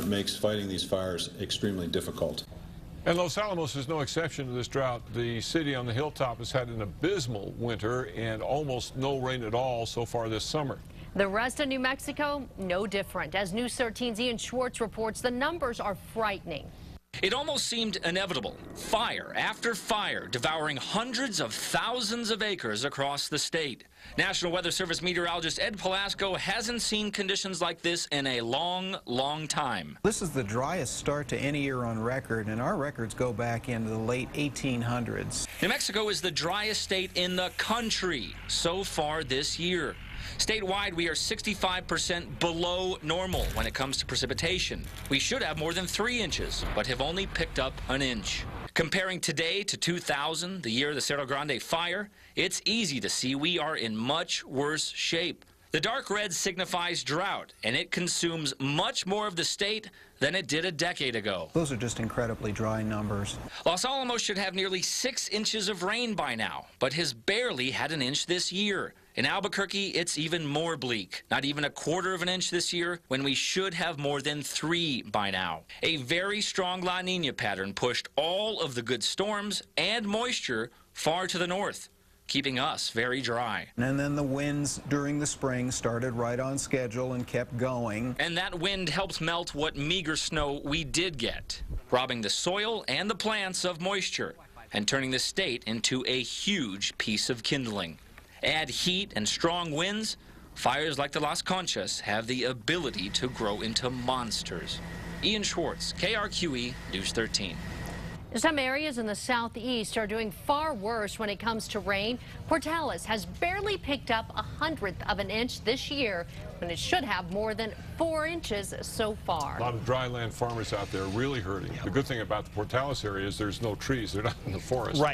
makes fighting these fires extremely difficult. And Los Alamos is no exception to this drought. The city on the hilltop has had an abysmal winter and almost no rain at all so far this summer. The rest of New Mexico, no different. As News 13's Ian Schwartz reports, the numbers are frightening. It almost seemed inevitable. Fire after fire devouring hundreds of thousands of acres across the state. National Weather Service meteorologist Ed Pelasco hasn't seen conditions like this in a long, long time. This is the driest start to any year on record, and our records go back into the late 1800s. New Mexico is the driest state in the country so far this year. Statewide, we are 65% below normal when it comes to precipitation. We should have more than 3 inches, but have only picked up an inch. Comparing today to 2000, the year of the Cerro Grande fire, it's easy to see we are in much worse shape. The dark red signifies drought, and it consumes much more of the state than it did a decade ago. Those are just incredibly dry numbers. Los Alamos should have nearly 6 inches of rain by now, but has barely had an inch this year. In Albuquerque, it's even more bleak. Not even a quarter of an inch this year, when we should have more than 3 by now. A very strong La Nina pattern pushed all of the good storms and moisture far to the north, keeping us very dry. And then the winds during the spring started right on schedule and kept going. And that wind helped melt what meager snow we did get, robbing the soil and the plants of moisture and turning the state into a huge piece of kindling. Add heat and strong winds, fires like the Las Conchas have the ability to grow into monsters. Ian Schwartz, KRQE News 13. Some areas in the southeast are doing far worse when it comes to rain. Portales has barely picked up 1/100th of an inch this year, when it should have more than 4 inches so far. A lot of dry land farmers out there really hurting. The good thing about the Portales area is there's no trees. They're not in the forest. Right.